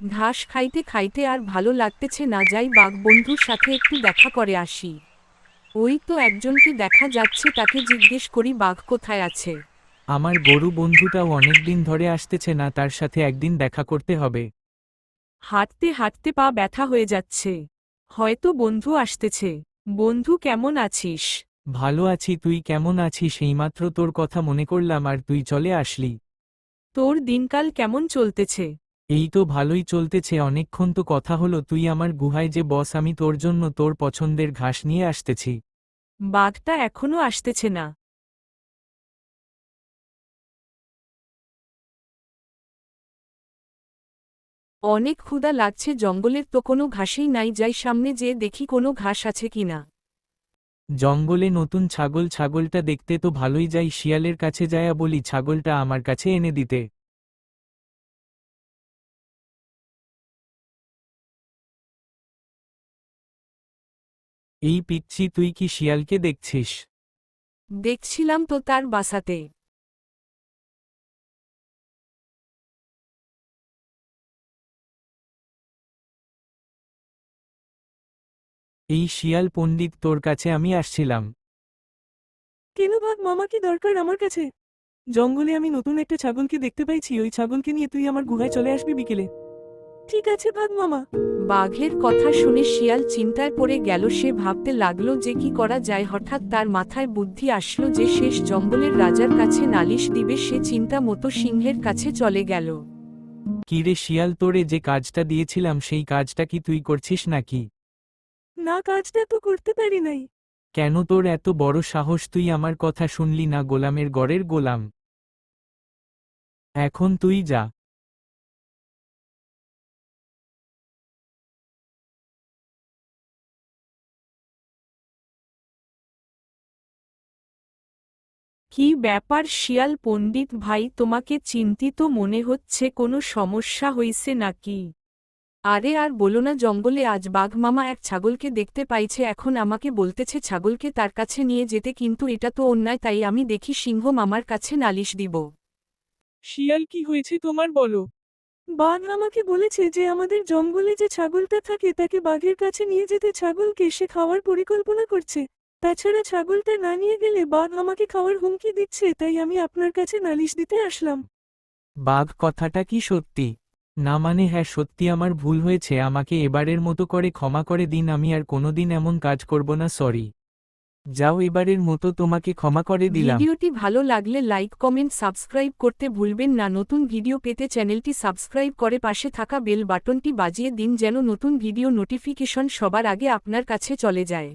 ঘাস খাইতে খাইতে আর ভালো লাগতেছে না, যাই বাঘ বন্ধুর সাথে একটু দেখা করে আসি। ওই তো একজনকে দেখা যাচ্ছে, তাকে জিজ্ঞেস করি বাঘ কোথায় আছে। আমার গরু বন্ধুটাও অনেকদিন ধরে আসতেছে না, তার সাথে একদিন দেখা করতে হবে। হাঁটতে হাঁটতে পা ব্যথা হয়ে যাচ্ছে, হয়তো বন্ধু আসতেছে। বন্ধু কেমন আছিস? ভালো আছি, তুই কেমন আছিস? এইমাত্র তোর কথা মনে করলাম আর তুই চলে আসলি। তোর দিনকাল কেমন চলতেছে? এই তো ভালোই চলতেছে, অনেকক্ষণ তো কথা হলো। তুই আমার গুহায় যে বস, আমি তোর জন্য তোর পছন্দের ঘাস নিয়ে আসতেছি। বাঘটা এখনো আসতেছে না। অনেক ক্ষুধা লাগছে, জঙ্গলের তো কোনো ঘাসেই নাই, যাই সামনে যেয়ে দেখি কোনো ঘাস আছে কিনা। জঙ্গলে নতুন ছাগল, ছাগলটা দেখতে তো ভালোই, যাই শিয়ালের কাছে যায়া বলি ছাগলটা আমার কাছে এনে দিতে। এই পিচ্ছি, তুই কি শিয়ালকে দেখছিস? দেখছিলাম তো তার বাসাতে। এই শিয়াল পণ্ডিত, তোর কাছে আমি আসছিলাম। কেন বাঘ মামা, কি দরকার আমার কাছে? জঙ্গলে আমি নতুন একটা ছাগলকে দেখতে পাইছি, ওই ছাগলকে নিয়ে তুই আমার গুহায় চলে আসবি বিকেলে। ঠিক আছে বাঘ মামা। বাঘের কথা শুনে শিয়াল চিন্তায় পড়ে গেল, সে ভাবতে লাগলো যে কি করা যায়। হঠাৎ তার মাথায় বুদ্ধি আসলো যে শেষ জঙ্গলের রাজার কাছে নালিশ দিবে। সে চিন্তা মতো সিংহের কাছে চলে গেল। কি রে শিয়াল, তোরে যে কাজটা দিয়েছিলাম সেই কাজটা কি তুই করছিস নাকি? না, কাজটা তো করতে পারি নাই। কেন তোর এত বড় সাহস, তুই আমার কথা শুনলি না? গোলামের গড়ের গোলাম। এখন তুই যা। কি ব্যাপার শিয়াল পণ্ডিত ভাই, তোমাকে চিন্তিত মনে হচ্ছে, কোনো সমস্যা হইছে নাকি? আরে আর বলো না, জঙ্গলে আজ বাঘ মামা এক ছাগলকে দেখতে পাইছে, এখন আমাকে বলতেছে ছাগলকে তার কাছে নিয়ে যেতে, কিন্তু এটা তো অন্যায়, তাই আমি দেখি সিংহ মামার কাছে নালিশ দিব। শিয়াল, কি হয়েছে তোমার, বলো। বাঘ আমাকে বলেছে যে আমাদের জঙ্গলে যে ছাগলটা থাকে তাকে বাঘের কাছে নিয়ে যেতে, ছাগলকে সে খাওয়ার পরিকল্পনা করছে। তাছাড়া ছাগলটা না নিয়ে গেলে বাঘ আমাকে খাওয়ার হুমকি দিচ্ছে, তাই আমি আপনার কাছে নালিশ দিতে আসলাম। বাঘ, কথাটা কি সত্যি? না মানে হ্যাঁ সত্যি, আমার ভুল হয়েছে, আমাকে এবারের মতো করে ক্ষমা করে দিন, আমি আর কোনোদিন এমন কাজ করব না, সরি। যাও, এবারের মতো তোমাকে ক্ষমা করে দিলাম। ভিডিওটি ভালো লাগলে লাইক কমেন্ট সাবস্ক্রাইব করতে ভুলবেন না। নতুন ভিডিও পেতে চ্যানেলটি সাবস্ক্রাইব করে পাশে থাকা বেল বাটনটি বাজিয়ে দিন, যেন নতুন ভিডিও নোটিফিকেশন সবার আগে আপনার কাছে চলে যায়।